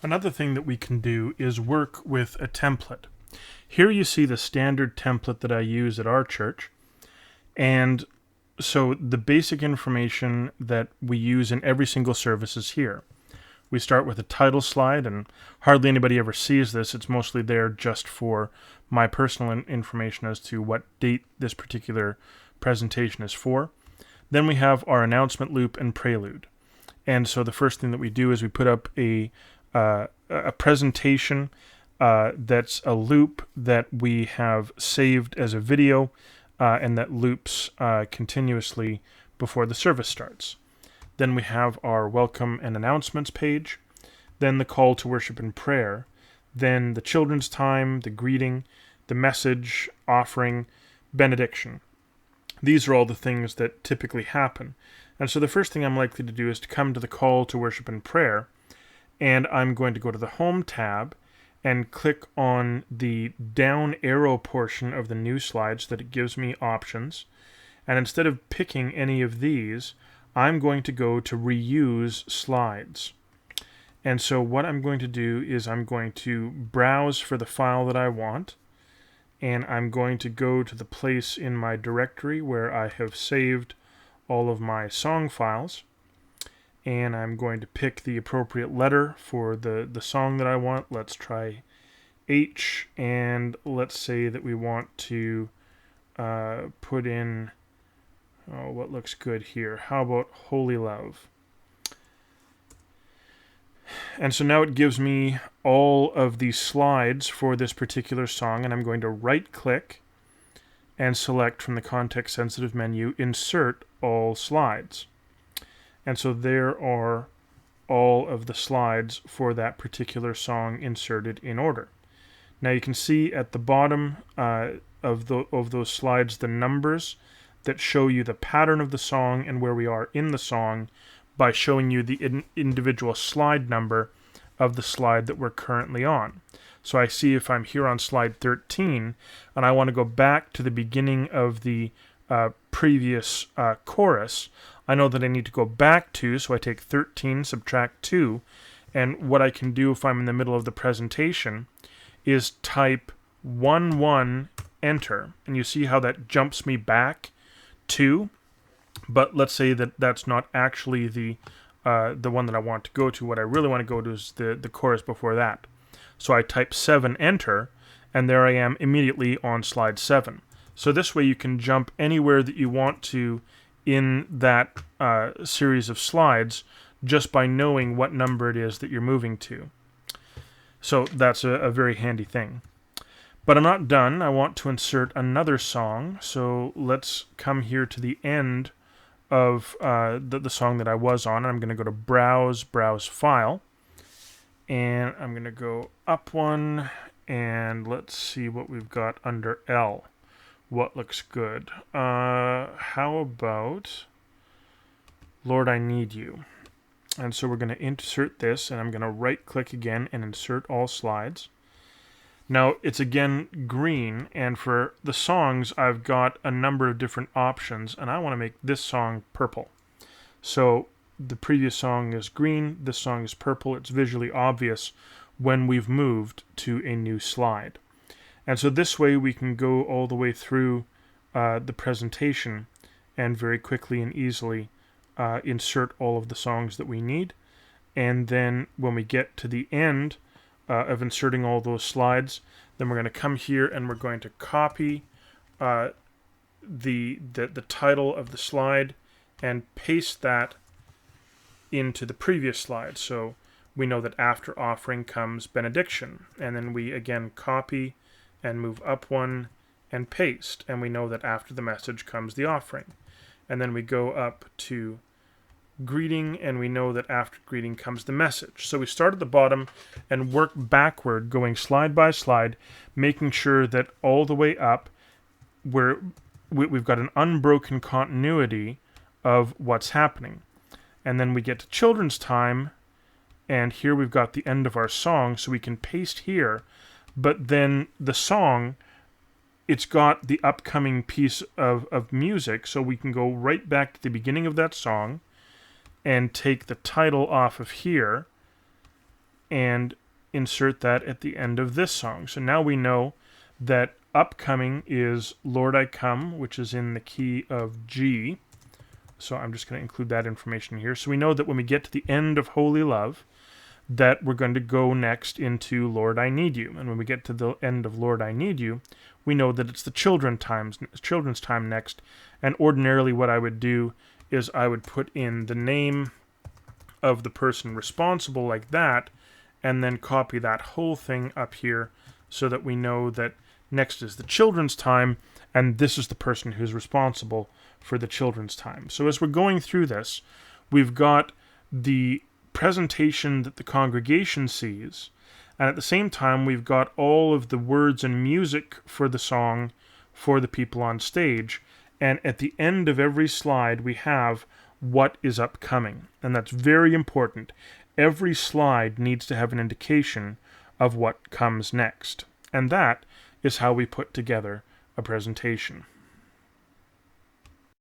Another thing that we can do is work with a template. Here you see the standard template that I use at our church. And so the basic information that we use in every single service is here. We start with a title slide, and hardly anybody ever sees this. It's mostly there just for my personal information as to what date this particular presentation is for. Then we have our announcement loop and prelude. And so the first thing that we do is we put up a presentation that's a loop that we have saved as a video and that loops continuously before the service starts. Then we have our welcome and announcements page, then the call to worship and prayer, then the children's time, the greeting, the message, offering, benediction. These are all the things that typically happen. And so the first thing I'm likely to do is to come to the call to worship and prayer, and I'm going to go to the Home tab and click on the down arrow portion of the new slide so that it gives me options. And instead of picking any of these, I'm going to go to reuse slides. And so what I'm going to do is I'm going to browse for the file that I want, and I'm going to go to the place in my directory where I have saved all of my song files, and I'm going to pick the appropriate letter for the song that I want. Let's try H, and let's say that we want to put in, what looks good here? How about Holy Love? And so now it gives me all of these slides for this particular song, and I'm going to right-click and select from the context-sensitive menu, Insert All Slides. And so there are all of the slides for that particular song inserted in order. Now you can see at the bottom of those slides the numbers that show you the pattern of the song and where we are in the song by showing you the individual slide number of the slide that we're currently on. So I see if I'm here on slide 13 and I want to go back to the beginning of the previous chorus, I know that I need to go back to, so I take 13, subtract 2, and what I can do if I'm in the middle of the presentation is type 11, enter, and you see how that jumps me back to, but let's say that that's not actually the one that I want to go to. What I really want to go to is the chorus before that. So I type 7, enter, and there I am immediately on slide 7. So this way you can jump anywhere that you want to in that series of slides just by knowing what number it is that you're moving to. So that's a very handy thing. But I'm not done. I want to insert another song. So let's come here to the end of the song that I was on. I'm going to go to Browse File. And I'm going to go up one. And let's see what we've got under L. What looks good? How about Lord, I Need You? And so we're going to insert this, and I'm going to right-click again and insert all slides. Now, it's again green, and for the songs, I've got a number of different options, and I want to make this song purple. So the previous song is green, this song is purple. It's visually obvious when we've moved to a new slide. And so this way we can go all the way through the presentation and very quickly and easily insert all of the songs that we need. And then when we get to the end of inserting all those slides, then we're going to come here and we're going to copy the title of the slide and paste that into the previous slide. So we know that after offering comes benediction. And then we again copy and move up one and paste. And we know that after the message comes the offering. And then we go up to greeting, and we know that after greeting comes the message. So we start at the bottom and work backward, going slide by slide, making sure that all the way up we've got an unbroken continuity of what's happening. And then we get to children's time, and here we've got the end of our song, so we can paste here, but then the song, it's got the upcoming piece of music, so we can go right back to the beginning of that song and take the title off of here and insert that at the end of this song. So now we know that upcoming is Lord I Come, which is in the key of G. So I'm just going to include that information here. So we know that when we get to the end of Holy Love, that we're going to go next into Lord I Need You. And when we get to the end of Lord I Need You, we know that it's the children's time next. And ordinarily what I would do is I would put in the name of the person responsible like that, and then copy that whole thing up here so that we know that next is the children's time, and this is the person who's responsible for the children's time. So as we're going through this, we've got the presentation that the congregation sees, and at the same time we've got all of the words and music for the song for the people on stage, and at the end of every slide we have what is upcoming, and that's very important. Every slide needs to have an indication of what comes next, and that is how we put together a presentation.